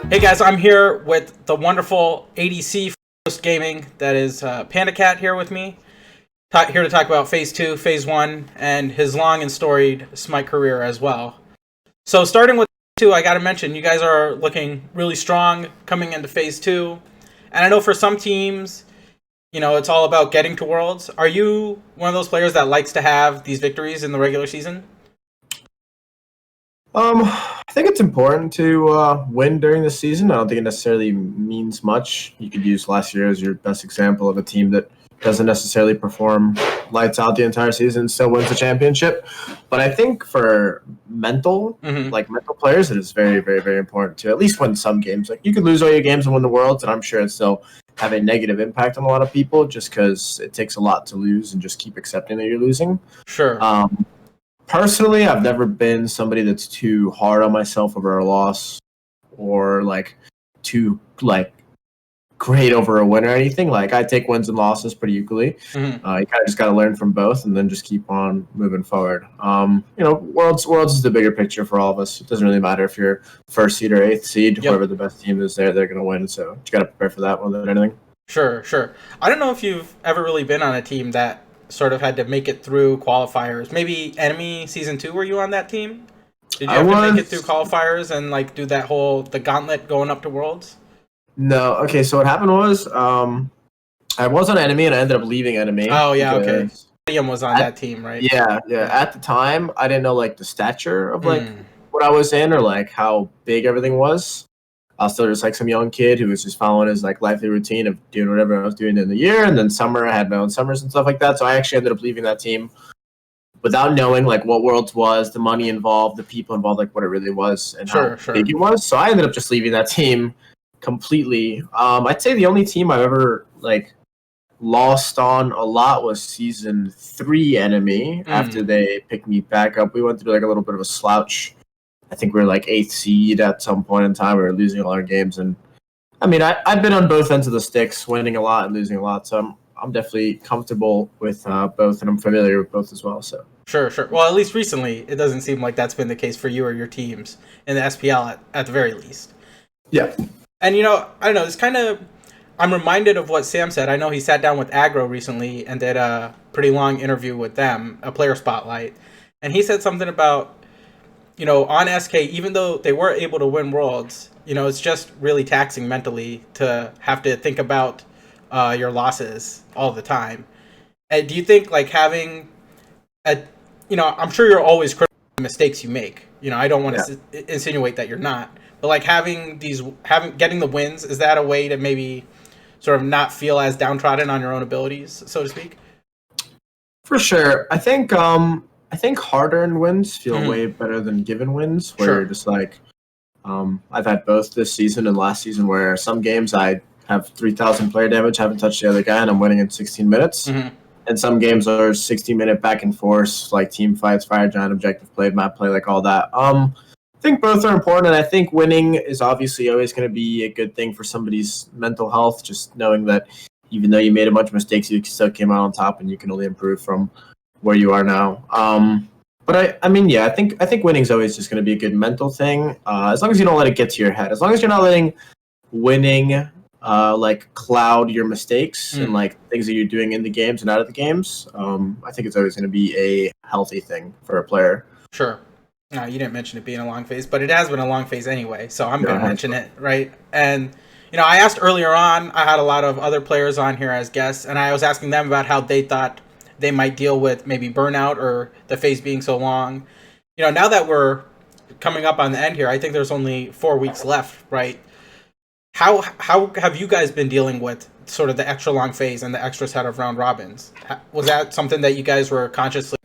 Hey guys, I'm here with the wonderful ADC Host Gaming, that is PandaCat here with me. Here to talk about Phase 2, Phase 1, and his long and storied Smite career as well. So starting with Phase 2, I gotta mention, you guys are looking really strong coming into Phase 2. And I know for some teams, you know, it's all about getting to Worlds. Are you one of those players that likes to have these victories in the regular season? I think it's important to win during the season. I don't think it necessarily means much. You could use last year as your best example of a team that doesn't necessarily perform lights out the entire season and still wins the championship. But I think for mental players, it is very, very, very important to at least win some games. Like, you could lose all your games and win the Worlds, and I'm sure it still have a negative impact on a lot of people just because it takes a lot to lose and just keep accepting that you're losing. Sure. Personally, I've never been somebody that's too hard on myself over a loss or too great over a win or anything. Like, I take wins and losses pretty equally. You kind of just got to learn from both and then just keep on moving forward. Worlds is the bigger picture for all of us. It doesn't really matter if you're first seed or eighth seed. Yep. Whoever the best team is there, they're going to win. So you got to prepare for that more than anything. Sure. I don't know if you've ever really been on a team that sort of had to make it through qualifiers. Maybe Enemy Season 2, were you on that team? Did you have to make it through qualifiers and do that the gauntlet going up to Worlds? No. Okay, so what happened was I was on Enemy and I ended up leaving Enemy. Oh, yeah, okay. William was on that team, right? Yeah. At the time, I didn't know the stature of what I was in or how big everything was. I was still just some young kid who was just following his lively routine of doing whatever I was doing in the year. And then summer, I had my own summers and stuff like that. So I actually ended up leaving that team without knowing what Worlds was, the money involved, the people involved, what it really was, and how big it was. So I ended up just leaving that team completely. I'd say the only team I've ever lost on a lot was Season 3 Enemy. After they picked me back up, we went through a little bit of a slouch. I think we were 8th seed at some point in time. We were losing all our games, and I mean, I've been on both ends of the sticks, winning a lot and losing a lot. So I'm definitely comfortable with both, and I'm familiar with both as well. So sure. Well, at least recently, it doesn't seem like that's been the case for you or your teams in the SPL at the very least. Yeah, and I don't know. It's kind of, I'm reminded of what Sam said. I know he sat down with Aggro recently and did a pretty long interview with them, a player spotlight, and he said something about, on SK, even though they were able to win Worlds, it's just really taxing mentally to have to think about your losses all the time. And do you think having I'm sure you're always critical of the mistakes you make. I don't want to insinuate that you're not, but getting the wins, is that a way to maybe sort of not feel as downtrodden on your own abilities, so to speak? For sure. I think hard-earned wins feel way better than given wins, where you're just I've had both this season and last season where some games I have 3,000 player damage, haven't touched the other guy, and I'm winning in 16 minutes. And some games are 60-minute back and forth, team fights, fire giant, objective play, map play, all that. I think both are important, and I think winning is obviously always going to be a good thing for somebody's mental health, just knowing that even though you made a bunch of mistakes, you still came out on top, and you can only improve from where you are now. But I think winning is always just going to be a good mental thing, as long as you don't let it get to your head. As long as you're not letting winning cloud your mistakes and things that you're doing in the games and out of the games. I think it's always going to be a healthy thing for a player. Sure. No, you didn't mention it being a long phase, but it has been a long phase anyway, so I'm going to mention it, right? And I asked earlier on, I had a lot of other players on here as guests, and I was asking them about how they thought they might deal with maybe burnout or the phase being so long. Now that we're coming up on the end here, I think there's only 4 weeks left, right? How have you guys been dealing with sort of the extra long phase and the extra set of round robins? Was that something that you guys were consciously,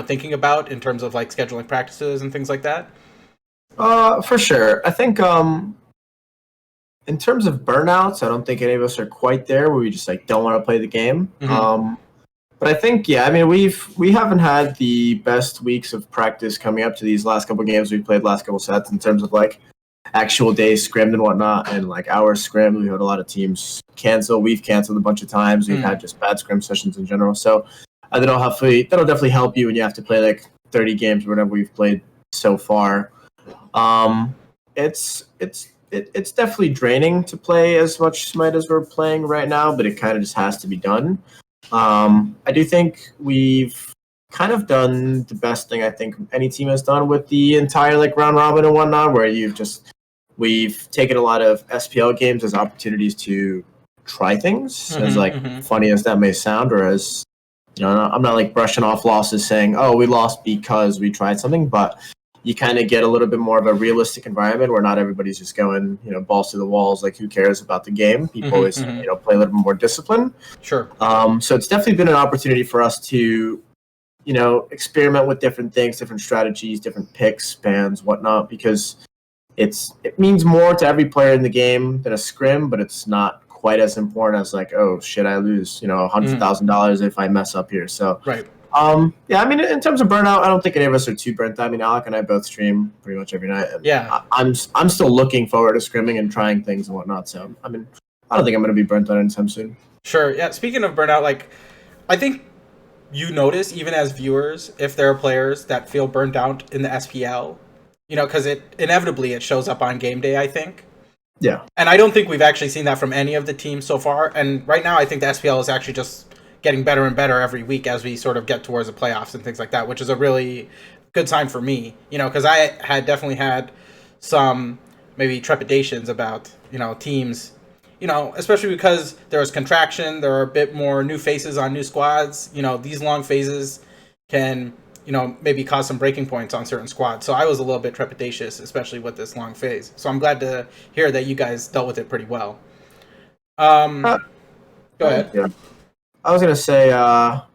thinking about in terms of scheduling practices and things like that? For sure. I think in terms of burnouts, I don't think any of us are quite there where we just don't want to play the game. But I think, we haven't had the best weeks of practice coming up to these last couple games we've played, last couple sets, in terms of actual days scrimmed and whatnot, and hours scrimmed. We've had a lot of teams cancel. We've canceled a bunch of times. We've had just bad scrim sessions in general. So that'll definitely help you when you have to play 30 games or whatever we've played so far. It's it's definitely draining to play as much Smite as we're playing right now, but it kind of just has to be done. I do think we've kind of done the best thing I think any team has done with the entire like round robin and whatnot, where we've taken a lot of SPL games as opportunities to try things, as like funny as that may sound, or as I'm not like brushing off losses saying, oh, we lost because we tried something, but you kind of get a little bit more of a realistic environment where not everybody's just going, balls to the walls. Like, who cares about the game? People always, play a little bit more discipline. Sure. So it's definitely been an opportunity for us to, experiment with different things, different strategies, different picks, bans, whatnot, because it means more to every player in the game than a scrim, but it's not quite as important as like, oh shit, I lose, $100,000 if I mess up here. So right. Yeah, I mean, in terms of burnout, I don't think any of us are too burnt. I mean, Alec and I both stream pretty much every night. And yeah, I'm still looking forward to scrimming and trying things and whatnot. So I mean, I don't think I'm going to be burnt out anytime soon. Sure. Yeah. Speaking of burnout, like, I think you notice even as viewers if there are players that feel burnt out in the SPL. Because it inevitably shows up on game day, I think. Yeah. And I don't think we've actually seen that from any of the teams so far. And right now, I think the SPL is actually just getting better and better every week as we sort of get towards the playoffs and things like that, which is a really good sign for me. Because I had definitely had some maybe trepidations about, teams, especially because there was contraction. There are a bit more new faces on new squads. These long phases can maybe cause some breaking points on certain squads. So I was a little bit trepidatious, especially with this long phase. So I'm glad to hear that you guys dealt with it pretty well. Go ahead. Yeah. I was going to say, I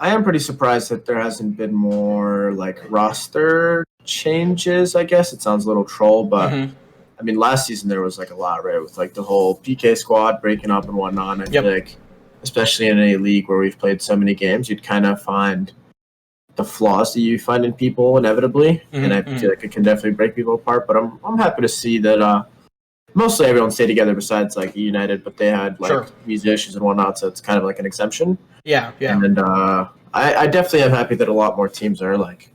am pretty surprised that there hasn't been more like roster changes, I guess. It sounds a little troll, but I mean, last season there was like a lot, right? With like the whole PK squad breaking up and whatnot. I feel like, especially in a league where we've played so many games, you'd kind of find the flaws that you find in people inevitably, and I feel like it can definitely break people apart. But I'm happy to see that mostly everyone stayed together besides like United, but they had like visa issues and whatnot, so it's kind of like an exemption. Yeah. And I definitely am happy that a lot more teams are like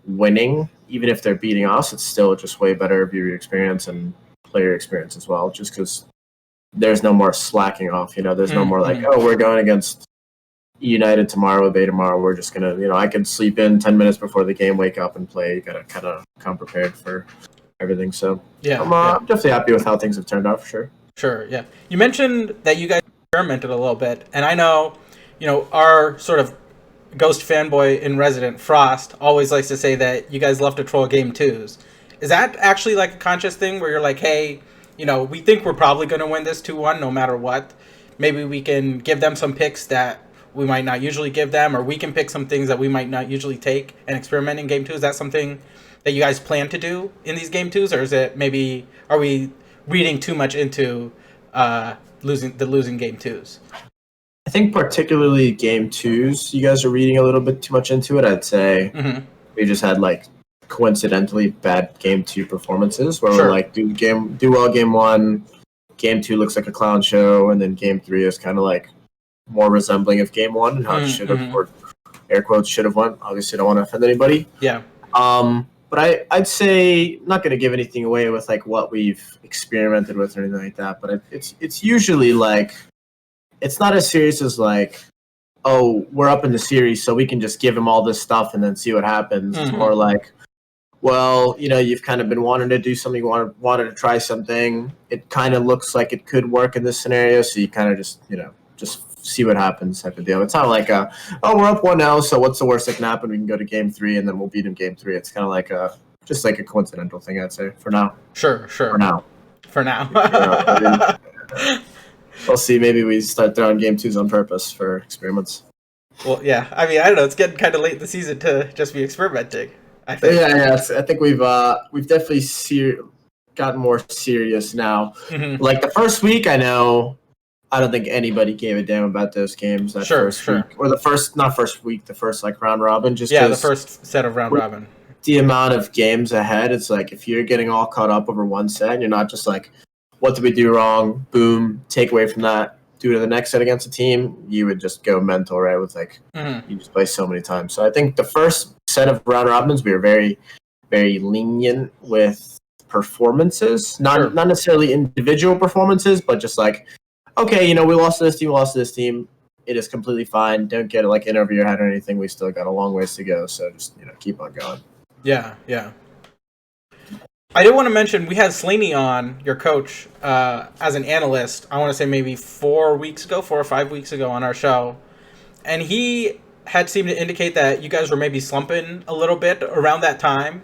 winning, even if they're beating us. It's still just way better viewer experience and player experience as well, just because there's no more slacking off. There's no more like, oh, we're going against United tomorrow, Bay tomorrow. We're just gonna, I can sleep in 10 minutes before the game, wake up and play. You gotta kind of come prepared for everything. So I'm definitely happy with how things have turned out for sure. Sure, yeah. You mentioned that you guys experimented a little bit, and I know, our sort of Ghost fanboy in resident, Frost, always likes to say that you guys love to troll game twos. Is that actually like a conscious thing where you're like, hey, we think we're probably going to win this 2-1 no matter what. Maybe we can give them some picks that we might not usually give them, or we can pick some things that we might not usually take and experiment in game two. Is that something that you guys plan to do in these game twos, or is it maybe, are we reading too much into losing game twos? I think particularly game twos, you guys are reading a little bit too much into it. I'd say we just had like coincidentally bad game two performances where we're like do well game one, game two looks like a clown show, and then game three is kind of like more resembling of game one and how it should have, or air quotes, should have went. Obviously, don't want to offend anybody. Yeah. But I'd say, I'm not going to give anything away with like what we've experimented with or anything like that. But it's usually like, it's not as serious as like, oh, we're up in the series, so we can just give him all this stuff and then see what happens. It's more like, well, you've kind of been wanting to do something, wanted to try something. It kind of looks like it could work in this scenario, so you kind of just see what happens type of deal. It's not like we're up 1-0, so what's the worst that can happen? We can go to game 3 and then we'll beat him game 3. It's kind of like just like a coincidental thing, I'd say, for now. Sure. For now. We'll see. Maybe we start throwing game 2s on purpose for experiments. Well, yeah. I mean, I don't know. It's getting kind of late in the season to just be experimenting, I think. Yeah. I think we've definitely gotten more serious now. Like the first week, I don't think anybody gave a damn about those games. That first week. Or the first like round robin. The first set of round robin. The amount of games ahead, it's like if you're getting all caught up over one set, and you're not just like, what did we do wrong? Boom, take away from that, do it in the next set against a team. You would just go mental, right? With like, you just play so many times. So I think the first set of round robins, we were very, very lenient with performances, not Sure. not necessarily individual performances, but just like, okay, we lost to this team, we lost to this team. It is completely fine. Don't get it like in over your head or anything. We still got a long ways to go, so just keep on going. Yeah, yeah. I did want to mention we had Slaney on, your coach, as an analyst. I want to say maybe 4 or 5 weeks ago on our show, and he had seemed to indicate that you guys were maybe slumping a little bit around that time.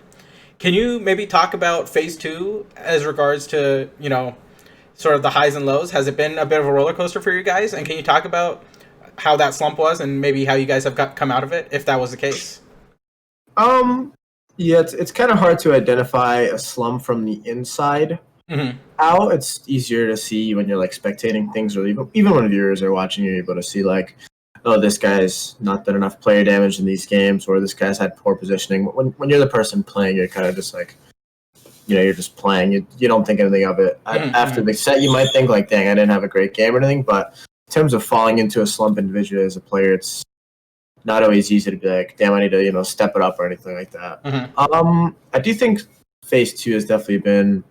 Can you maybe talk about phase 2 as regards to sort of the highs and lows? Has it been a bit of a roller coaster for you guys? And can you talk about how that slump was and maybe how you guys have come out of it, if that was the case? Yeah, it's kind of hard to identify a slump from the inside. Mm-hmm. Out, it's easier to see when you're like spectating things, or even when viewers are watching, you're able to see like, oh, this guy's not done enough player damage in these games, or this guy's had poor positioning. When you're the person playing, you're kind of just like, you're just playing. You don't think anything of it. Mm-hmm. After the set, you might think like, dang, I didn't have a great game or anything. But in terms of falling into a slump individually as a player, it's not always easy to be like, damn, I need to step it up or anything like that. Mm-hmm. I do think phase 2 has definitely been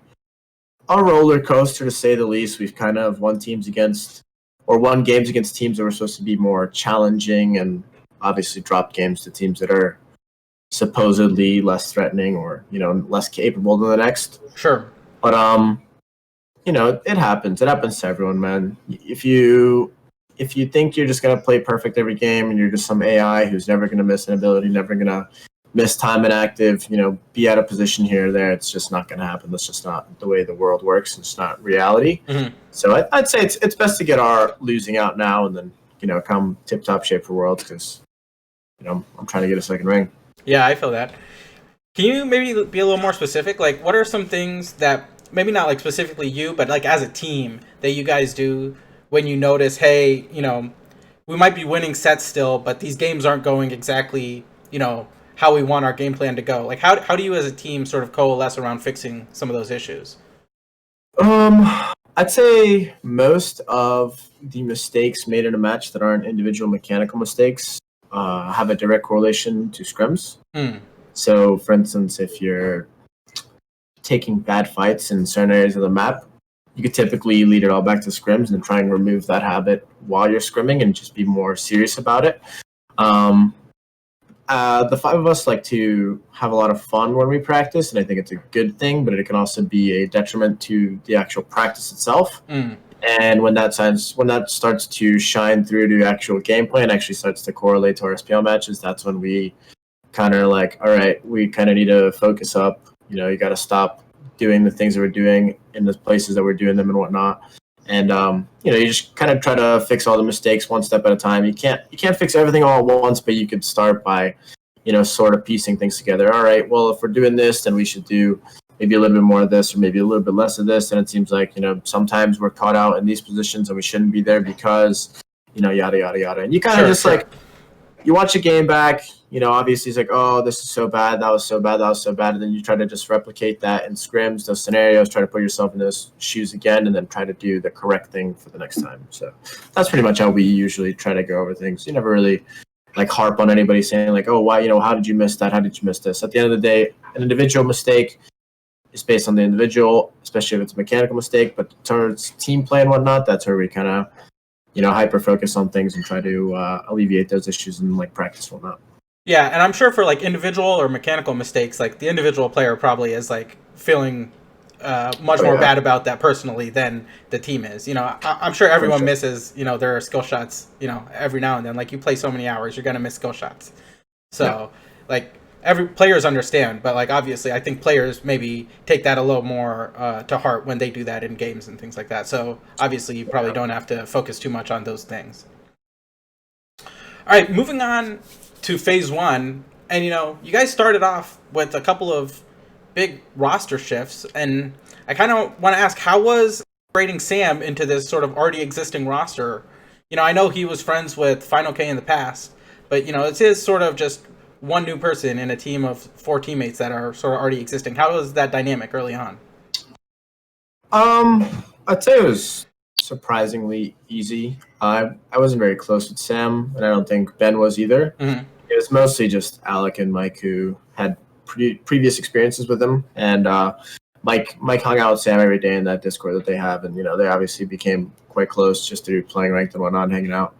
a roller coaster, to say the least. We've kind of won games against teams that were supposed to be more challenging, and obviously dropped games to teams that are supposedly less threatening or less capable than the next. Sure. But it happens. It happens to everyone, man. If you think you're just gonna play perfect every game and you're just some AI who's never gonna miss an ability, never gonna miss time inactive, be out of position here or there, it's just not gonna happen. That's just not the way the world works. It's not reality. Mm-hmm. So I'd say it's best to get our losing out now and then come tip top shape for Worlds, because I'm trying to get a second ring. Yeah, I feel that. Can you maybe be a little more specific? Like, what are some things that maybe not like specifically you, but like as a team that you guys do when you notice, hey, we might be winning sets still, but these games aren't going exactly, how we want our game plan to go? Like, how do you as a team sort of coalesce around fixing some of those issues? I'd say most of the mistakes made in a match that aren't individual mechanical mistakes have a direct correlation to scrims. So, for instance, if you're taking bad fights in certain areas of the map, you could typically lead it all back to scrims and try and remove that habit while you're scrimming and just be more serious about it. The 5 of us like to have a lot of fun when we practice, and I think it's a good thing, but it can also be a detriment to the actual practice itself. And when that starts to shine through to actual gameplay and actually starts to correlate to our SPL matches, that's when we kind of like, all right, we kind of need to focus up. You got to stop doing the things that we're doing in the places that we're doing them and whatnot. And you just kind of try to fix all the mistakes one step at a time. You can't fix everything all at once, but you could start by sort of piecing things together. All right, well, if we're doing this, then we should do maybe a little bit more of this or maybe a little bit less of this. And it seems like sometimes we're caught out in these positions and we shouldn't be there because yada yada yada. And you kind of like, you watch a game back, obviously it's like, oh, this is so bad, that was so bad, that was so bad. And then you try to just replicate that in scrims, those scenarios, try to put yourself in those shoes again, and then try to do the correct thing for the next time. So that's pretty much how we usually try to go over things. You never really like harp on anybody saying like, oh, why, how did you miss that? How did you miss this? At the end of the day, an individual mistake is based on the individual, especially if it's a mechanical mistake. But towards team play and whatnot, that's where we kind of hyper focus on things and try to alleviate those issues in like practice and whatnot. Yeah, and I'm sure for like individual or mechanical mistakes, like the individual player probably is like feeling much more bad about that personally than the team is. I'm sure everyone misses their skill shots every now and then. Like, you play so many hours, you're gonna miss skill shots. So like every players understand, but like obviously I think players maybe take that a little more to heart when they do that in games and things like that. So obviously you probably don't have to focus too much on those things. All right, moving on to phase 1, and you guys started off with a couple of big roster shifts, and I kind of want to ask, how was integrating Sam into this sort of already existing roster? I know he was friends with Final K in the past, but it is sort of just one new person in a team of 4 teammates that are sort of already existing. How was that dynamic early on? I'd say it was surprisingly easy. I wasn't very close with Sam, and I don't think Ben was either. It was mostly just Alec and Mike who had previous experiences with him, and Mike hung out with Sam every day in that Discord that they have, and they obviously became quite close just through playing ranked and whatnot, hanging out.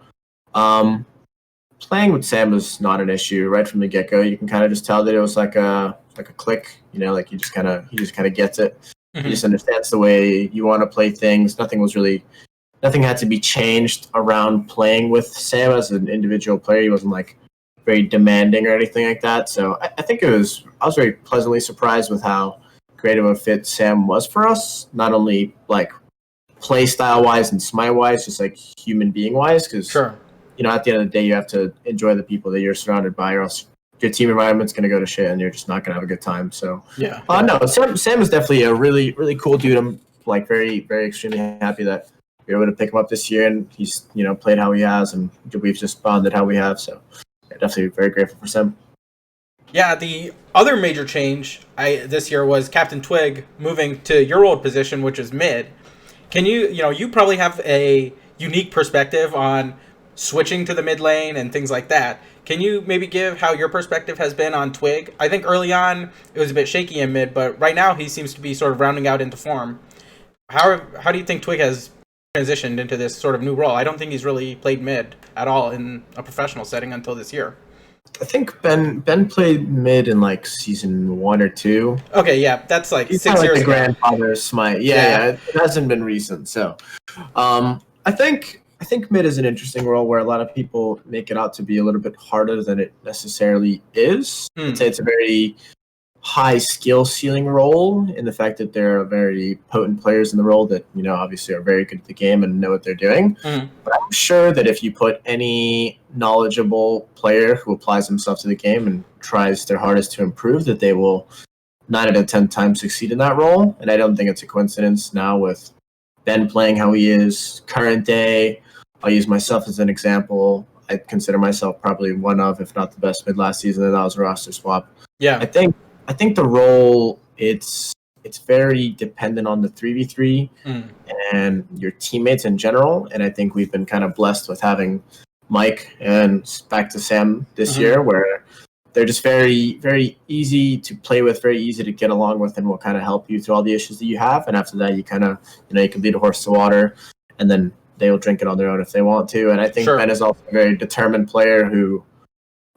Playing with Sam was not an issue right from the get go. You can kind of just tell that it was like a click. Like he just kind of gets it. He just understands the way you want to play things. Nothing had to be changed around playing with Sam as an individual player. He wasn't like very demanding or anything like that. So I think I was very pleasantly surprised with how great of a fit Sam was for us. Not only like play style wise and smite wise, just like human being wise. Because sure. At the end of the day, you have to enjoy the people that you're surrounded by, or else your team environment's going to go to shit, and you're just not going to have a good time. So, no, Sam is definitely a really, really cool dude. I'm like very, very extremely happy that we were able to pick him up this year, and he's played how he has, and we've just bonded how we have. So, definitely very grateful for Sam. Yeah, the other major change this year was Captain Twig moving to your old position, which is mid. Can you probably have a unique perspective on switching to the mid lane and things like that. Can you maybe give how your perspective has been on Twig? I think early on it was a bit shaky in mid, but right now he seems to be sort of rounding out into form. How do you think Twig has transitioned into this sort of new role? I don't think he's really played mid at all in a professional setting until this year. I think Ben played mid in like season 1 or 2. Okay, yeah, that's like he's 6 years the ago. Grandfather smite. Yeah, it hasn't been recent. So, I think mid is an interesting role where a lot of people make it out to be a little bit harder than it necessarily is. I'd say it's a very high skill ceiling role in the fact that there are very potent players in the role that obviously are very good at the game and know what they're doing. But I'm sure that if you put any knowledgeable player who applies himself to the game and tries their hardest to improve, that they will 9 out of 10 times succeed in that role. And I don't think it's a coincidence now with Ben playing how he is current day. I'll use myself as an example. I consider myself probably one of, if not the best mid last season, and that was a roster swap. Yeah, I think the role it's very dependent on the 3v3 and your teammates in general. And I think we've been kind of blessed with having Mike and back to Sam this year, where they're just very, very easy to play with, very easy to get along with, and will kind of help you through all the issues that you have. And after that, you kind of, you can lead a horse to water, and then they will drink it on their own if they want to. And I think Ben is also a very determined player who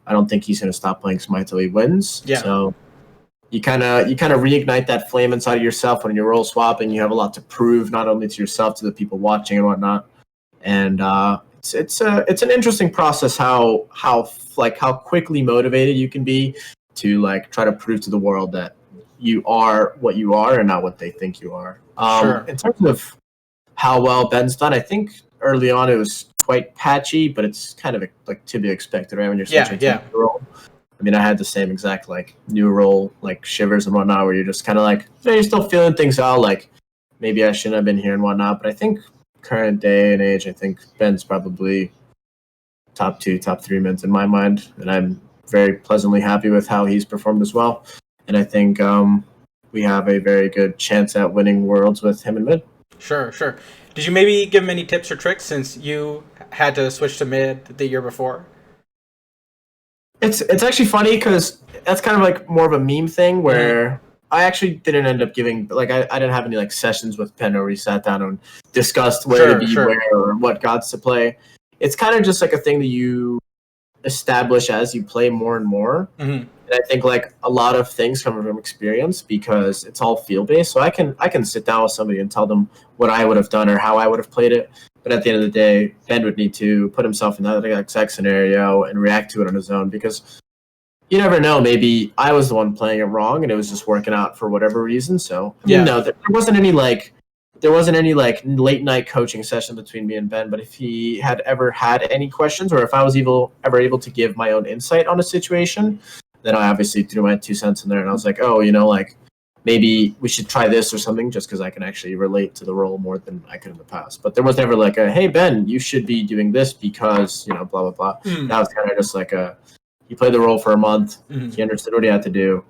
I don't think he's going to stop playing Smite till he wins. Yeah. So you kind of reignite that flame inside of yourself when you're role swapping. You have a lot to prove, not only to yourself, to the people watching and whatnot. And it's an interesting process how quickly motivated you can be to like try to prove to the world that you are what you are and not what they think you are. In terms of how well Ben's done, I think early on it was quite patchy, but it's kind of like to be expected, right? When you're switching to a role. I mean, I had the same exact like new role, like shivers and whatnot, where you're just kind of like, you're still feeling things out, like maybe I shouldn't have been here and whatnot. But I think current day and age, I think Ben's probably top 2, top 3 mids in my mind, and I'm very pleasantly happy with how he's performed as well. And I think we have a very good chance at winning Worlds with him in mid. Sure. Did you maybe give him any tips or tricks since you had to switch to mid the year before? It's actually funny because that's kind of like more of a meme thing where I actually didn't end up giving, like I didn't have any like sessions with Panda where we sat down and discussed where to be where or what gods to play. It's kind of just like a thing that you establish as you play more and more. And I think like a lot of things come from experience because it's all feel based. So I can sit down with somebody and tell them what I would have done or how I would have played it. But at the end of the day, Ben would need to put himself in that exact scenario and react to it on his own, because you never know. Maybe I was the one playing it wrong and it was just working out for whatever reason. So no, there wasn't any like late night coaching session between me and Ben. But if he had ever had any questions, or if I was ever able to give my own insight on a situation, then I obviously threw my 2 cents in there and I was like, oh, like maybe we should try this or something, just because I can actually relate to the role more than I could in the past. But there was never like a, hey, Ben, you should be doing this because, blah, blah, blah. That was kind of just like he played the role for a month. He understood what he had to do.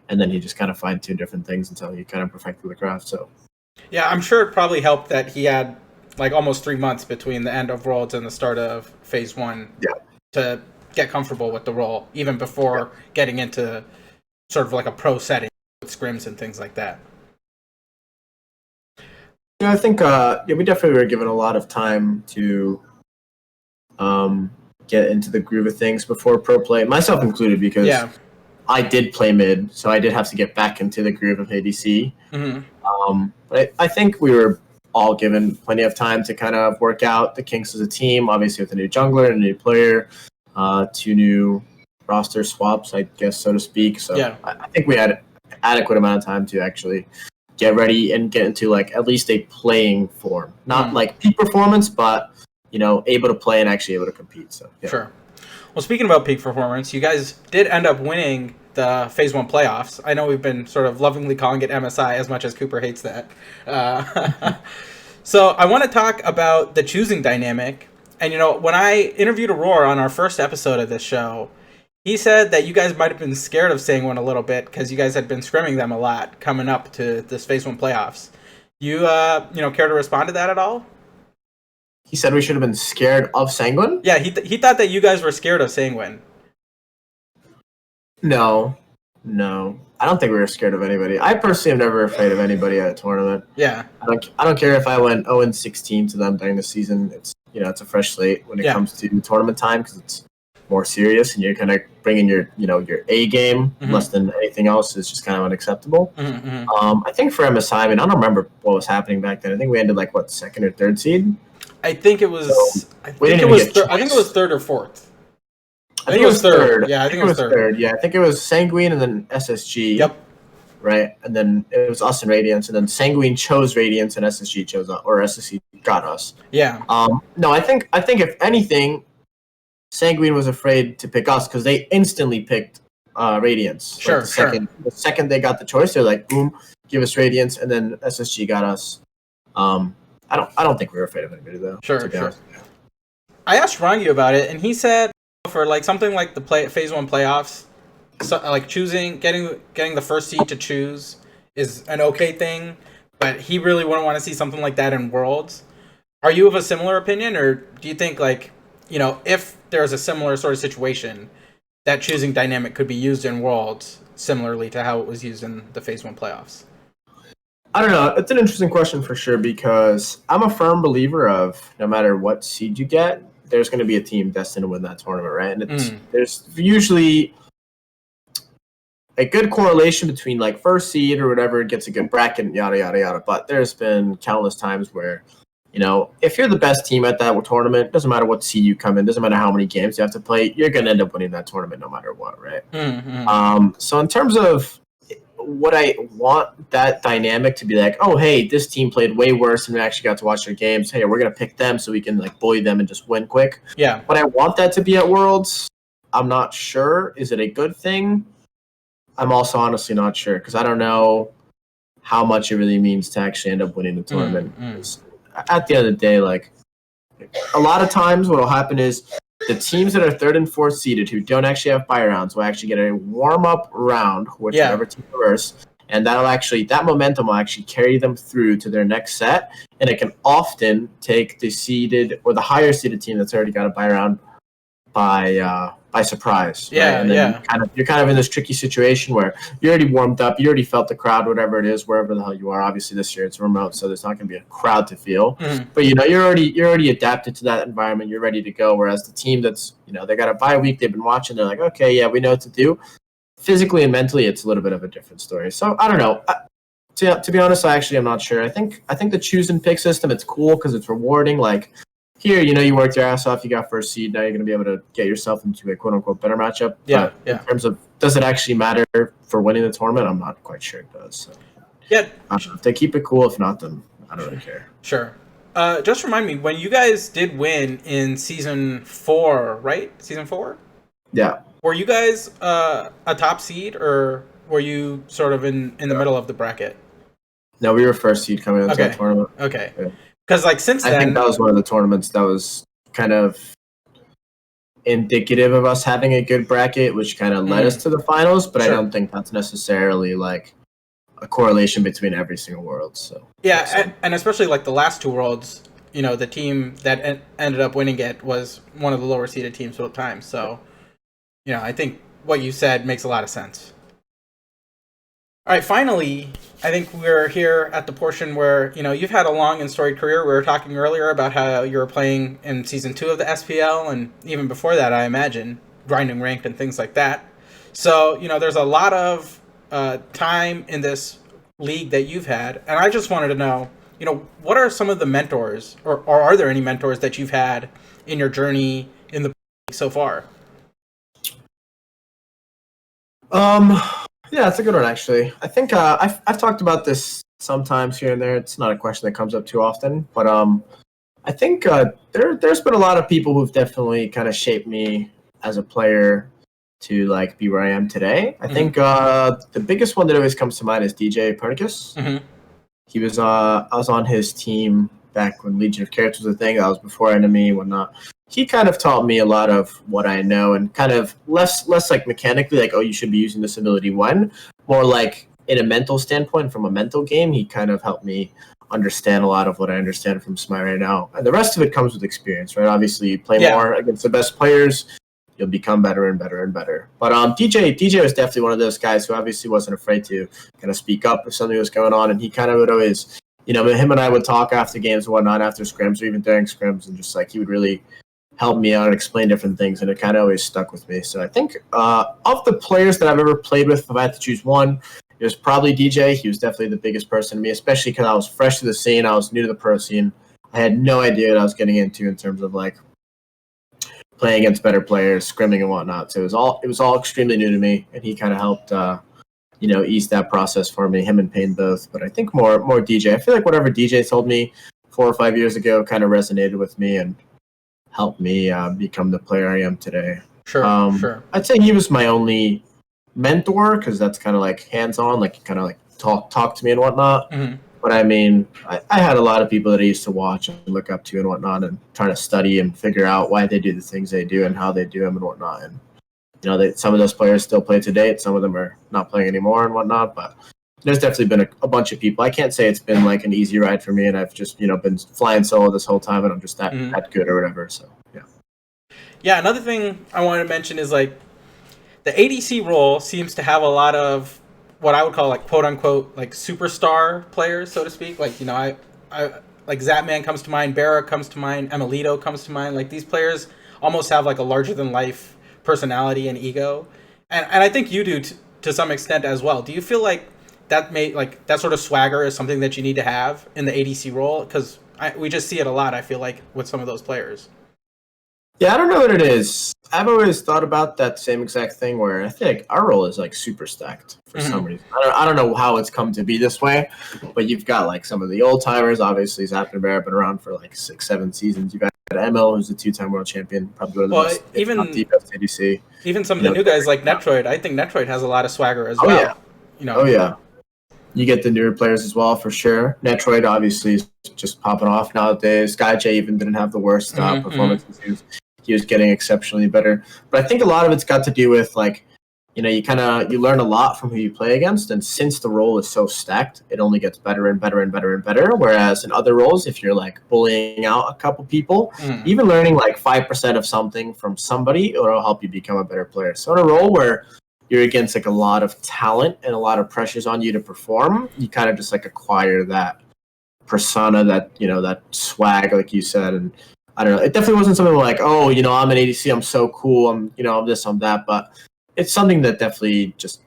And then he just kind of fine-tuned different things until he kind of perfected the craft. So, yeah, I'm sure it probably helped that he had like almost 3 months between the end of Worlds and the start of Phase 1 to get comfortable with the role, even before getting into sort of like a pro setting with scrims and things like that. Yeah, I think we definitely were given a lot of time to get into the groove of things before pro play, myself included, because I did play mid, so I did have to get back into the groove of ADC. But I think we were all given plenty of time to kind of work out the kinks as a team, obviously with a new jungler and a new player, 2 new roster swaps, I guess, so to speak. So I think we had adequate amount of time to actually get ready and get into like at least a playing form. Not like peak performance, but able to play and actually able to compete. So Sure. Well, speaking about peak performance, you guys did end up winning the Phase 1 playoffs. I know we've been sort of lovingly calling it MSI as much as Cooper hates that. So I want to talk about the choosing dynamic. And, when I interviewed Aurora on our first episode of this show, he said that you guys might have been scared of Sanguine a little bit because you guys had been scrimming them a lot coming up to this Phase 1 playoffs. You, care to respond to that at all? He said we should have been scared of Sanguine? Yeah, he thought that you guys were scared of Sanguine. No. I don't think we were scared of anybody. I personally am never afraid of anybody at a tournament. Yeah. I don't care if I went 0-16 to them during the season. It's it's a fresh slate when it comes to tournament time because it's more serious and you're kind of bringing your your A game less than anything else is just kind of unacceptable. I think for MSI, I don't remember what was happening back then. I think we ended like second or third seed. I think it was. So I think it was third or fourth. I think it was third. Yeah, I think it was third. Yeah, I think it was Sanguine and then SSG. Yep. Right, and then it was us and Radiance, and then Sanguine chose Radiance and SSG chose us, or SSG got us. Yeah. No, I think if anything, Sanguine was afraid to pick us because they instantly picked Radiance. Sure, the second they got the choice, they're like, boom, give us Radiance, and then SSG got us. I don't think we were afraid of anybody though. Sure. I asked Rangi about it, and he said for like something like the Phase 1 playoffs, so, like getting the first seed to choose is an okay thing, but he really wouldn't want to see something like that in Worlds. Are you of a similar opinion, or do you think like if there's a similar sort of situation, that choosing dynamic could be used in Worlds similarly to how it was used in the Phase 1 playoffs? I don't know. It's an interesting question for sure because I'm a firm believer of no matter what seed you get, there's going to be a team destined to win that tournament, right? And there's usually a good correlation between like first seed or whatever gets a good bracket and yada yada yada. But there's been countless times where, if you're the best team at that tournament, doesn't matter what seed you come in, doesn't matter how many games you have to play, you're gonna end up winning that tournament no matter what, right? So in terms of what I want that dynamic to be like, oh hey, this team played way worse and we actually got to watch their games. Hey, we're gonna pick them so we can like bully them and just win quick. Yeah. But I want that to be at Worlds. I'm not sure. Is it a good thing? I'm also honestly not sure because I don't know how much it really means to actually end up winning the tournament. At the end of the day, like a lot of times what will happen is the teams that are third and fourth seeded who don't actually have bye rounds will actually get a warm-up round, whichever team first, and that momentum will actually carry them through to their next set, and it can often take the seeded or the higher seeded team that's already got a bye round by surprise. Yeah, right? And then you're kind of in this tricky situation where you're already warmed up, you already felt the crowd, whatever it is, wherever the hell you are. Obviously this year it's remote, so there's not going to be a crowd to feel. But you're already adapted to that environment. You're ready to go. Whereas the team that's they got a bye week, they've been watching, they're like, okay, yeah, we know what to do. Physically and mentally, it's a little bit of a different story. So I don't know. To be honest, I'm not sure. I think the choose and pick system, it's cool because it's rewarding. Like here, you worked your ass off, you got first seed, now you're going to be able to get yourself into a quote-unquote better matchup. Yeah. In terms of, does it actually matter for winning the tournament? I'm not quite sure it does. So. Yeah. If they keep it cool, if not, then I don't really care. Sure. Just remind me, when you guys did win in Season 4, right? Season 4? Yeah. Were you guys a top seed, or were you sort of in the middle of the bracket? No, we were first seed coming into the tournament. Okay. Because since then, I think that was one of the tournaments that was kind of indicative of us having a good bracket, which kind of led us to the finals. But sure. I don't think that's necessarily like a correlation between every single world. So yeah, and especially like the last 2 worlds, the team that ended up winning it was one of the lower seeded teams both times. So I think what you said makes a lot of sense. All right, finally, I think we're here at the portion where, you've had a long and storied career. We were talking earlier about how you were playing in Season 2 of the SPL, and even before that, I imagine, grinding ranked and things like that. So, there's a lot of time in this league that you've had, and I just wanted to know, what are some of the mentors, or are there any mentors that you've had in your journey in the league so far? Yeah, that's a good one, actually. I think I've talked about this sometimes here and there. It's not a question that comes up too often, but I think there's been a lot of people who've definitely kind of shaped me as a player to like be where I am today. I think the biggest one that always comes to mind is DJ Pernicus. He was I was on his team back when Legion of Carrots was a thing. That was before Enemy and whatnot. He kind of taught me a lot of what I know, and kind of less like mechanically, like, oh, you should be using this ability when, more like in a mental standpoint, from a mental game. He kind of helped me understand a lot of what I understand from Smite right now. And the rest of it comes with experience, right? Obviously, you play more against the best players, you'll become better and better and better. But DJ was definitely one of those guys who obviously wasn't afraid to kind of speak up if something was going on, and he kind of would always, him and I would talk after games and whatnot, after scrims or even during scrims, and just like he would really help me out and explain different things, and it kind of always stuck with me. So I think of the players that I've ever played with, if I had to choose one, it was probably DJ. He was definitely the biggest person to me, especially because I was fresh to the scene. I was new to the pro scene. I had no idea what I was getting into in terms of like playing against better players, scrimming and whatnot. So it was all extremely new to me, and he kind of helped ease that process for me. Him and Payne both, but I think more DJ. I feel like whatever DJ told me 4 or 5 years ago kind of resonated with me and helped me become the player I am today. Sure. I'd say he was my only mentor, because that's kind of like hands-on, like kind of like talk to me and whatnot. But I mean, I had a lot of people that I used to watch and look up to and whatnot, and try to study and figure out why they do the things they do and how they do them and whatnot. And some of those players still play today, and some of them are not playing anymore and whatnot. But there's definitely been a bunch of people. I can't say it's been like an easy ride for me, and I've just been flying solo this whole time, and I'm just that good or whatever. So yeah. Yeah, another thing I wanted to mention is like the ADC role seems to have a lot of what I would call like quote unquote like superstar players, so to speak. Like I like Zapman comes to mind, Barra comes to mind, Emilito comes to mind. Like these players almost have like a larger than life personality and ego, and I think you do to some extent as well. Do you feel like that sort of swagger is something that you need to have in the ADC role? Because we just see it a lot, I feel like, with some of those players. Yeah, I don't know what it is. I've always thought about that same exact thing, where I think our role is like super stacked for some reason. I don't know how it's come to be this way, but you've got like some of the old timers. Obviously, Zap and Bear have been around for like 6-7 seasons. You've got ML, who's a 2-time world champion, probably one of the most even the best ADC. Even some of the new guys like Netroid. I think Netroid has a lot of swagger as well. Yeah. Oh yeah. You get the newer players as well, for sure. Netroid obviously is just popping off nowadays. Sky J even didn't have the worst performances. He was getting exceptionally better. But I think a lot of it's got to do with like, you learn a lot from who you play against, and since the role is so stacked, it only gets better and better and better and better. Whereas in other roles, if you're like bullying out a couple people, even learning like 5% of something from somebody, it'll help you become a better player. So in a role where you're against like a lot of talent and a lot of pressures on you to perform, you kind of just like acquire that persona, that that swag, like you said. And I don't know, it definitely wasn't something like, oh, I'm an ADC, I'm so cool, I'm I'm this, I'm that, but it's something that definitely just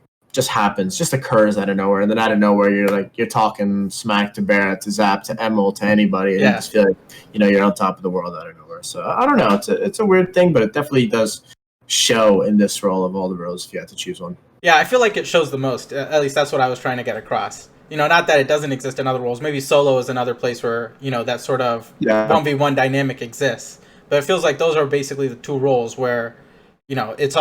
happens, just occurs out of nowhere. And then out of nowhere, you're talking smack to Barrett, to Zap, to Emil, to anybody, and you just feel like you're on top of the world out of nowhere. So I don't know, it's a weird thing, but it definitely does show in this role of all the roles if you had to choose one. Yeah, I feel like it shows the most. At least that's what I was trying to get across. Not that it doesn't exist in other roles. Maybe solo is another place where, that sort of 1v1 dynamic exists. But it feels like those are basically the two roles where, it's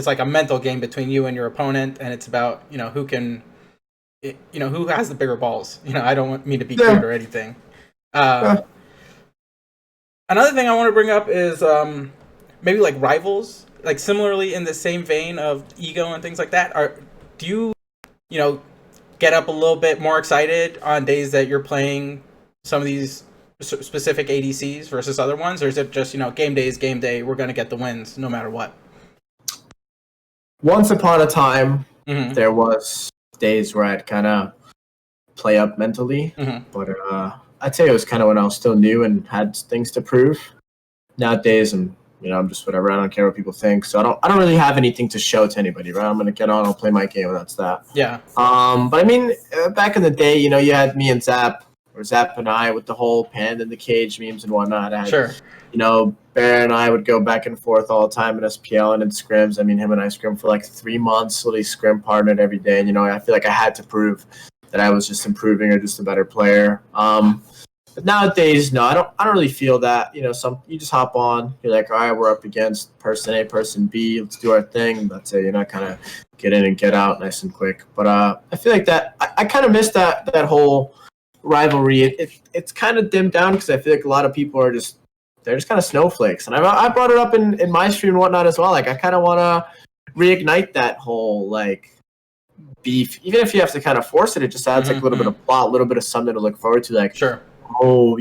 like a mental game between you and your opponent, and it's about, who can, who has the bigger balls. I don't mean to be crude or anything. Another thing I want to bring up is maybe like rivals, like similarly in the same vein of ego and things like that. Do you, get up a little bit more excited on days that you're playing some of these specific ADCs versus other ones, or is it just game day is game day, we're going to get the wins no matter what? Once upon a time, there was days where I'd kind of play up mentally, Mm-hmm. but I'd say it was kind of when I was still new and had things to prove. Nowadays, I'm just whatever. I don't care what people think, so I don't really have anything to show to anybody. Right? I'm gonna get on, I'll play my game, and that's that. Yeah. But I mean, back in the day, you had me and Zap, or Zap and I, with the whole Panda in the cage memes and whatnot. Sure. Bear and I would go back and forth all the time in SPL and in scrims. I mean, him and I scrimmed for like 3 months, literally scrim partnered every day. And, I feel like I had to prove that I was just improving or just a better player. But nowadays, no, I don't really feel that. You just hop on. You're like, all right, we're up against person A, person B. Let's do our thing. That's it. Kind of get in and get out nice and quick. But I feel like that I kind of miss that whole rivalry. It's kind of dimmed down because I feel like a lot of people are just kind of snowflakes. And I brought it up in my stream and whatnot as well. Like, I kind of want to reignite that whole, like, beef. Even if you have to kind of force it, it just adds, like, a little bit of plot, a little bit of something to look forward to. Like, sure. Oh,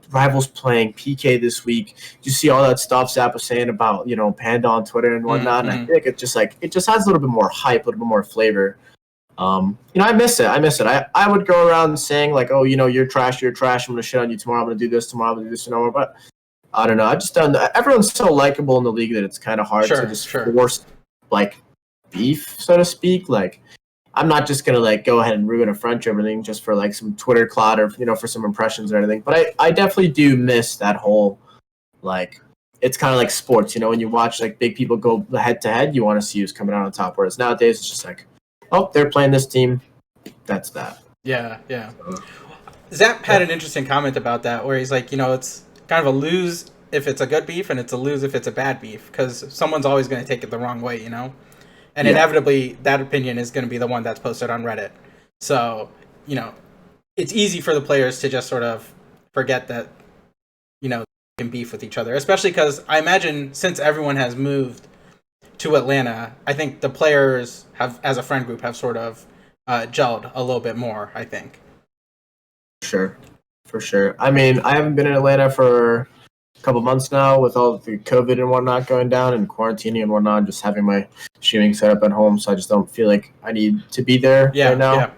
Rivals playing PK this week. You see all that stuff Zap was saying about, Panda on Twitter and whatnot. And I feel like it just adds a little bit more hype, a little bit more flavor. I miss it. I would go around saying, like, oh, you're trash. I'm going to shit on you tomorrow. I'm going to do this tomorrow. I'm going to do this tomorrow. But I don't know. I just don't. Everyone's so likable in the league that it's kind of hard to just force, like, beef, so to speak. Like, I'm not just going to, like, go ahead and ruin a friendship or everything just for, like, some Twitter clout or, for some impressions or anything. But I definitely do miss that whole, like, it's kind of like sports. When you watch, like, big people go head-to-head, you want to see who's coming out on top. Whereas nowadays, it's just like, oh, they're playing this team. That's that. Yeah. Zap had an interesting comment about that where he's like, it's kind of a lose if it's a good beef and it's a lose if it's a bad beef because someone's always going to take it the wrong way, and inevitably that opinion is going to be the one that's posted on Reddit. So, it's easy for the players to just sort of forget that, they can beef with each other, especially because I imagine since everyone has moved to Atlanta, I think the players have, as a friend group, have sort of gelled a little bit more, I think. For sure. I mean, I haven't been in Atlanta for a couple months now with all the COVID and whatnot going down and quarantining and whatnot, just having my streaming set up at home, so I just don't feel like I need to be there right now. Yeah.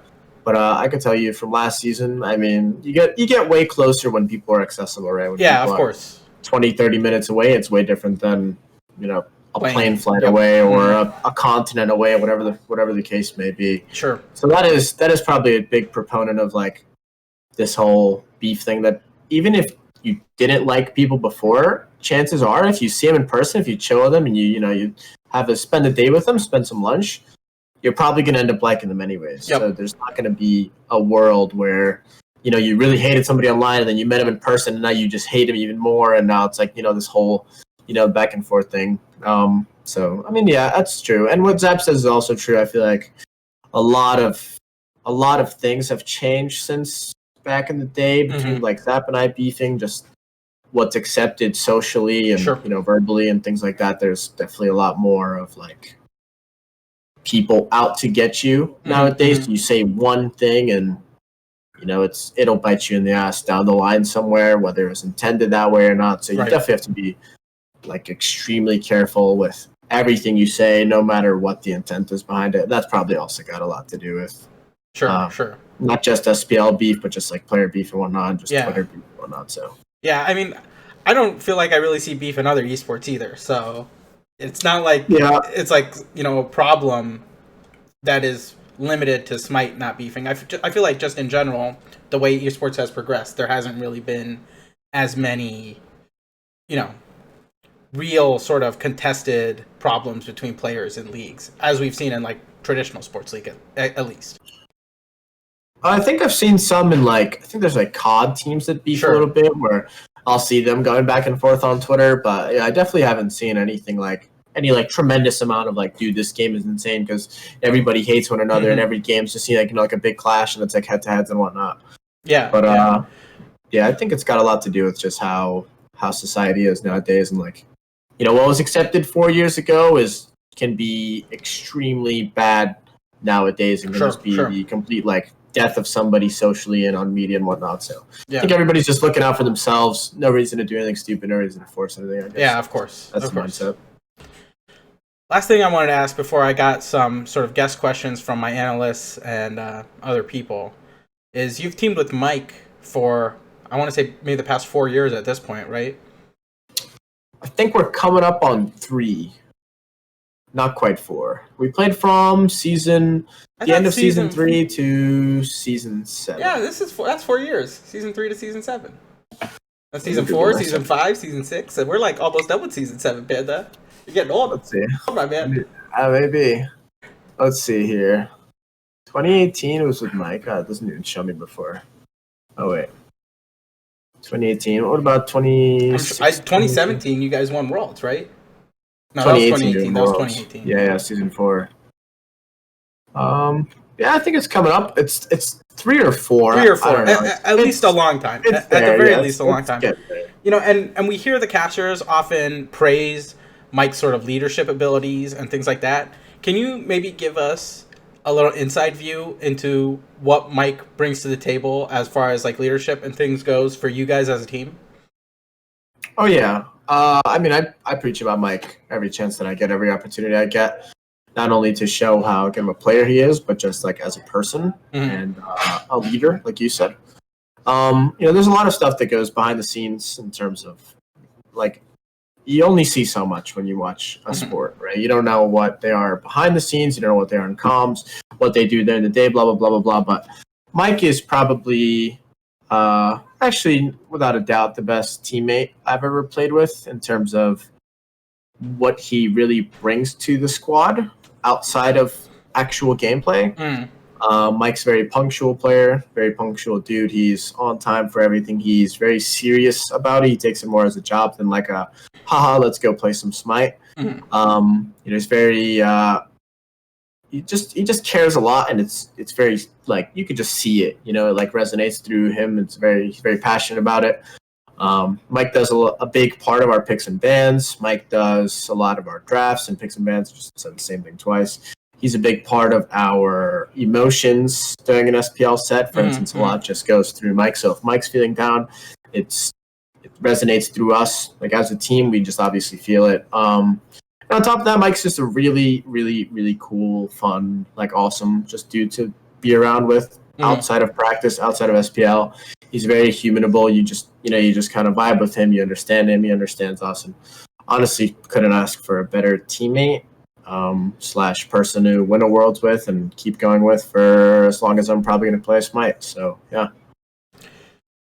But I can tell you from last season, I mean, you get way closer when people are accessible, right? When of course. 20, 30 minutes away, it's way different than, a plane flight away or a continent away, whatever the case may be. Sure. So that is probably a big proponent of, like, this whole beef thing, that even if you didn't like people before, chances are if you see them in person, if you chill with them and you spend a day with them, spend some lunch, you're probably going to end up liking them anyways. Yep. So there's not going to be a world where you really hated somebody online and then you met him in person and now you just hate him even more, and now it's like this whole back and forth thing. So I mean, yeah, that's true. And what Zap says is also true. I feel like a lot of things have changed since back in the day between like Zap and I beefing, just what's accepted socially and verbally and things like that. There's definitely a lot more of, like, people out to get you nowadays. You say one thing and it'll bite you in the ass down the line somewhere, whether it was intended that way or not. So you definitely have to be, like, extremely careful with everything you say, no matter what the intent is behind it. That's probably also got a lot to do with Sure. Not just SPL beef, but just, like, player beef and whatnot, just Twitter beef and whatnot. So yeah, I mean, I don't feel like I really see beef in other esports either. So it's not like it's like a problem that is limited to Smite not beefing. I feel like just in general, the way esports has progressed, there hasn't really been as many, real sort of contested problems between players in leagues as we've seen in, like, traditional sports league at least. I think I've seen some in, like, I think there's, like, COD teams that beef a little bit where I'll see them going back and forth on Twitter, but I definitely haven't seen anything like any, like, tremendous amount of, like, dude, this game is insane because everybody hates one another and every game's just like a big clash and it's like head-to-heads and whatnot. Yeah. But I think it's got a lot to do with just how society is nowadays, and, like, what was accepted 4 years ago can be extremely bad nowadays and can just be the complete, like, death of somebody socially and on media and whatnot. So I think everybody's just looking out for themselves. No reason to do anything stupid, no reason to force anything, I guess. Yeah, of course. That's the mindset. last thing I wanted to ask before I got some sort of guest questions from my analysts and other people is you've teamed with Mike for, I want to say, maybe the past 4 years at this point, right? I think we're coming up on 3. Not quite 4. We played from the end of season 3 to season 7. Yeah, that's 4 years. Season 3 to season 7. That's season 4, season 5, season 6, and we're like almost done with season 7, Panda. You're getting old. Let's see. Oh my man. Maybe. Let's see here. 2018 was with Mike. It doesn't even show me before. Oh wait. 2018. What about 2017? You guys won Worlds, right? No, that was 2018. That was 2018. Yeah, season 4. Yeah, I think it's coming up. It's 3 or 4. 3 or 4. At least a long time. At the very least, a long time. You know, and we hear the casters often praise Mike's sort of leadership abilities and things like that. Can you maybe give us a little inside view into what Mike brings to the table as far as like leadership and things goes for you guys as a team? Oh yeah. I mean, I preach about Mike every chance that I get, every opportunity I get, not only to show how good of a player he is, but just like as a person and a leader, like you said. There's a lot of stuff that goes behind the scenes in terms of like, you only see so much when you watch a sport, right? You don't know what they are behind the scenes. You don't know what they are in comms, what they do during the day, blah, blah, blah, blah, blah. But Mike is probably, actually, without a doubt, the best teammate I've ever played with in terms of what he really brings to the squad outside of actual gameplay. Mike's a very punctual player, very punctual dude. He's on time for everything. He's very serious about it. He takes it more as a job than like a, haha, let's go play some Smite. He's very, he just cares a lot, and it's very, like, you could just see it, it like resonates through him. He's very passionate about it. Mike does a big part of our picks and bans. Mike does a lot of our drafts and picks and bans. Just said the same thing twice. He's a big part of our emotions during an SPL set. For instance, a lot just goes through Mike. So if Mike's feeling down, it resonates through us. Like as a team, we just obviously feel it. And on top of that, Mike's just a really, really, really cool, fun, like awesome just dude to be around with outside of practice, outside of SPL. He's very humanable. You just kind of vibe with him. You understand him. He understands us. And honestly, couldn't ask for a better teammate. / person to win a Worlds with and keep going with for as long as I'm probably going to play Smite. So, yeah.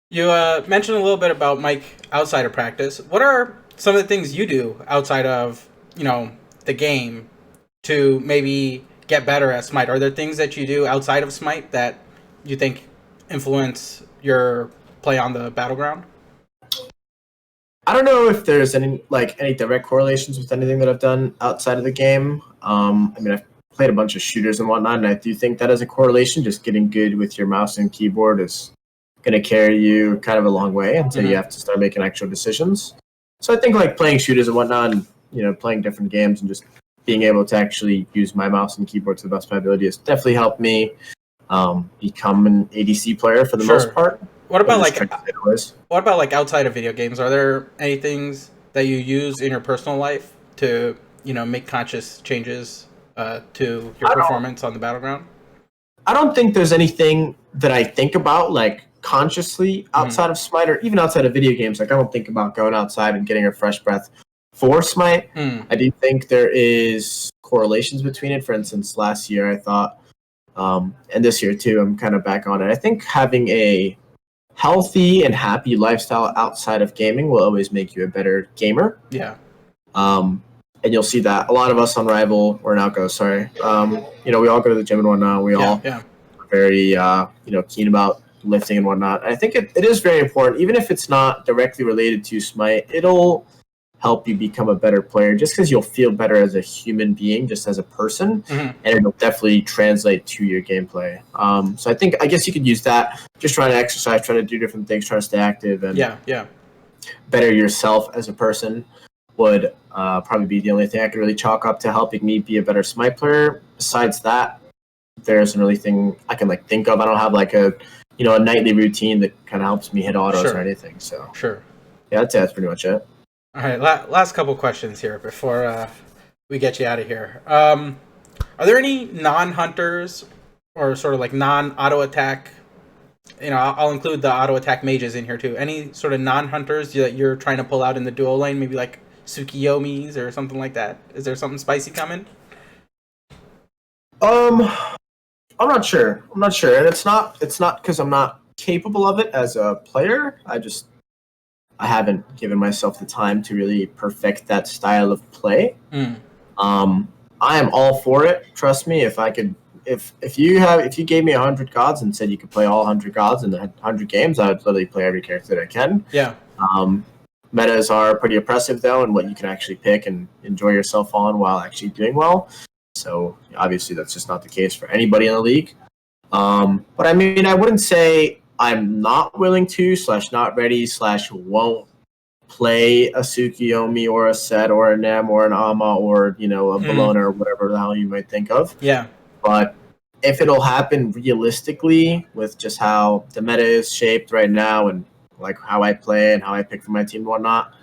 You mentioned a little bit about Mike outside of practice. What are some of the things you do outside of, the game to maybe get better at Smite? Are there things that you do outside of Smite that you think influence your play on the battleground? I don't know if there's any direct correlations with anything that I've done outside of the game. I've played a bunch of shooters and whatnot, and I do think that as a correlation, just getting good with your mouse and keyboard is going to carry you kind of a long way until you have to start making actual decisions. So I think like playing shooters and whatnot, and playing different games and just being able to actually use my mouse and keyboard to the best of my ability has definitely helped me become an ADC player for the most part. What about outside of video games? Are there any things that you use in your personal life to, make conscious changes to your performance on the battleground? I don't think there's anything that I think about like consciously outside of Smite or even outside of video games. Like I don't think about going outside and getting a fresh breath for Smite. I do think there is correlations between it. For instance, last year I thought, and this year too, I'm kind of back on it. I think having a healthy and happy lifestyle outside of gaming will always make you a better gamer. Yeah. And you'll see that a lot of us on Rival or Outgo, sorry. We all go to the gym and whatnot. We all are very, keen about lifting and whatnot. I think it is very important, even if it's not directly related to Smite. It'll help you become a better player just because you'll feel better as a human being, just as a person, and it'll definitely translate to your gameplay. So I guess you could use that. Just trying to exercise, trying to do different things, trying to stay active, and better yourself as a person would probably be the only thing I could really chalk up to helping me be a better Smite player. Besides that, there isn't really anything I can think of. I don't have like a nightly routine that kind of helps me hit autos or anything. So yeah, I'd say that's pretty much it. All right, last couple questions here before we get you out of here. Are there any non-hunters or sort of like non-auto attack? I'll include the auto attack mages in here too. Any sort of non-hunters that you're trying to pull out in the duo lane? Maybe like Tsukiyomis or something like that. Is there something spicy coming? I'm not sure. And it's not because I'm not capable of it as a player. I haven't given myself the time to really perfect that style of play. I am all for it. Trust me. If you gave me 100 gods and said you could play all 100 gods in the 100 games, I would literally play every character that I can. Yeah. Metas are pretty oppressive though, and what you can actually pick and enjoy yourself on while actually doing well. So obviously that's just not the case for anybody in the league. But I mean, I wouldn't say I'm not willing to / not ready / won't play a Tsukiyomi or a Set or a Nem or an Ama or a Bologna or whatever the hell you might think of. Yeah. But if it'll happen realistically with just how the meta is shaped right now and like how I play and how I pick for my team and whatnot,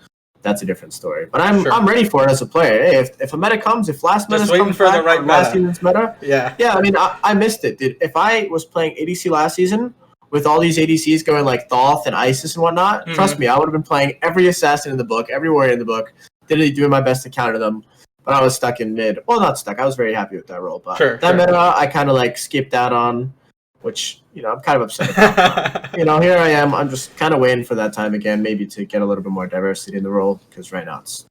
that's a different story. But I'm ready for it as a player. Hey, if a meta comes, if last meta comes for back, the right last season's meta, yeah. I mean, I missed it, dude. If I was playing ADC last season with all these ADCs going like Thoth and Isis and whatnot, trust me, I would have been playing every assassin in the book, every warrior in the book, literally doing my best to counter them. But I was stuck in mid. Well, not stuck. I was very happy with that role. But meta, I kind of like skipped out on, which, I'm kind of upset about. Here I am. I'm just kind of waiting for that time again, maybe to get a little bit more diversity in the role, because right now it's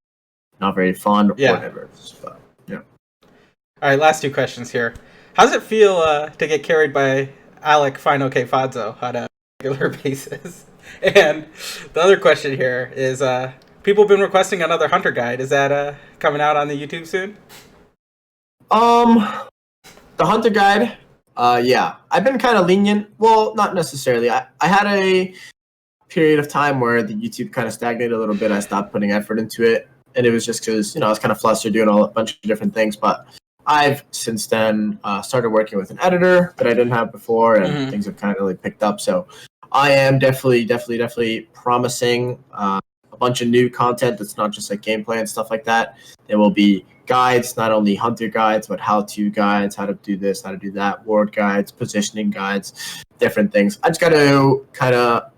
not very fun or diverse. But, yeah. All right, last two questions here. How does it feel to get carried by Alec Fino K. Fazzo on a regular basis? And the other question here is, people have been requesting another Hunter guide. Is that coming out on the YouTube soon? The Hunter guide, yeah. I've been kind of lenient. Well, not necessarily. I had a period of time where the YouTube kind of stagnated a little bit. I stopped putting effort into it. And it was just because, I was kind of flustered doing a bunch of different things. But I've since then started working with an editor that I didn't have before. And things have kind of really picked up. So I am definitely promising a bunch of new content that's not just like gameplay and stuff like that. There will be guides, not only hunter guides, but how-to guides, how to do this, how to do that, ward guides, positioning guides, different things. I just got to kind of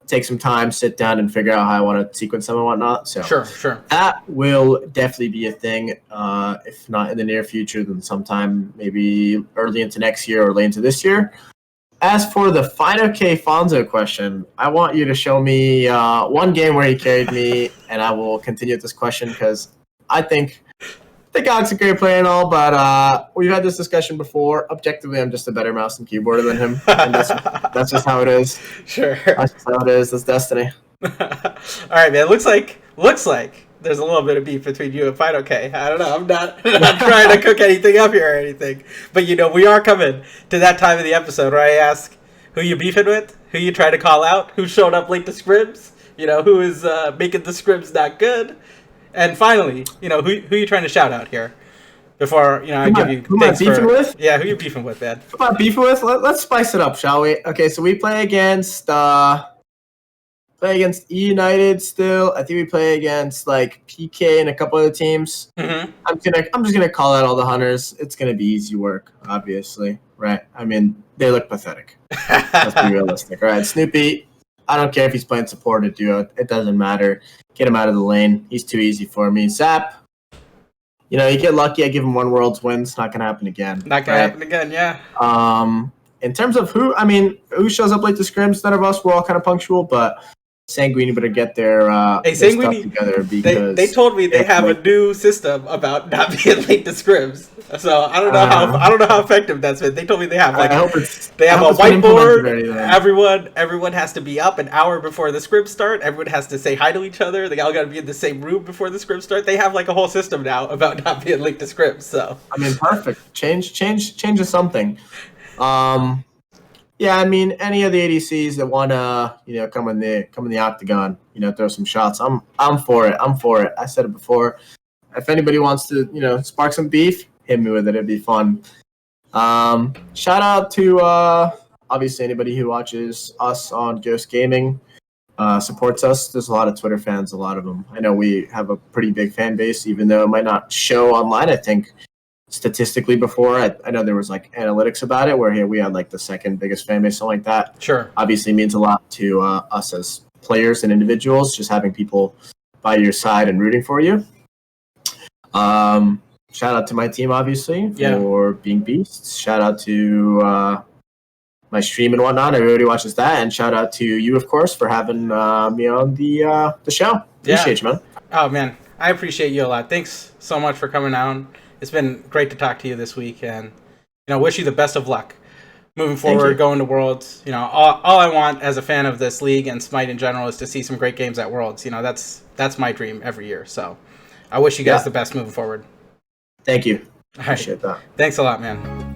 take some time, sit down, and figure out how I want to sequence them and whatnot. So sure. That will definitely be a thing. If not in the near future, then sometime maybe early into next year or late into this year. As for the Fino K. Fonzo question, I want you to show me one game where he carried me, and I will continue with this question because I think Alec's a great player and all, but we've had this discussion before. Objectively, I'm just a better mouse and keyboarder than him, and that's just how it is. Sure. That's just how it is. That's destiny. All right, man. Looks like there's a little bit of beef between you and Fino K. I don't know. I'm not trying to cook anything up here or anything. But, we are coming to that time of the episode where I ask who you beefing with, who you try to call out, who showed up late to scrims, who is making the scrims not good. And finally, who you trying to shout out here before, I give you things with? Yeah, who you beefing with, man? Who am I beefing with? Let's spice it up, shall we? Okay, so we play against E United still. I think we play against like PK and a couple other teams. Mm-hmm. I'm just gonna call out all the hunters. It's gonna be easy work, obviously, right? I mean, they look pathetic. Let's be realistic. All right, Snoopy. I don't care if he's playing support or duo. It doesn't matter. Get him out of the lane. He's too easy for me. Zap. You get lucky. I give him one world's win. It's not gonna happen again. Not gonna happen again. Yeah. In terms of who shows up late to scrims, none of us. We're all kind of punctual, but Sanguini better get their stuff together because they told me they have a new system about not being late to scrims. So I don't know how effective that's been. They told me they have a whiteboard. Everyone has to be up an hour before the scrims start. Everyone has to say hi to each other. They all got to be in the same room before the scrims start. They have like a whole system now about not being late to scrims. So I mean, perfect. Change is something. Yeah, I mean, any of the ADCs that wanna, come in the octagon, throw some shots. I'm for it. I said it before. If anybody wants to, spark some beef, hit me with it. It'd be fun. Shout out to obviously anybody who watches us on Ghost Gaming. supports us. There's a lot of Twitter fans, a lot of them. I know we have a pretty big fan base, even though it might not show online. I think statistically before, I know there was like analytics about it where here we had like the second biggest fan base, something like that. Sure. Obviously means a lot to us as players and individuals, just having people by your side and rooting for you. Shout out to my team, obviously, for being beasts. Shout out to my stream and whatnot. Everybody watches that. And shout out to you, of course, for having me on the show. Appreciate you, man. Oh, man. I appreciate you a lot. Thanks so much for coming on. It's been great to talk to you this week. And, wish you the best of luck moving forward, going to Worlds. All I want as a fan of this league and Smite in general is to see some great games at Worlds. That's my dream every year. So I wish you guys the best moving forward. Thank you. Appreciate that. Thanks a lot, man.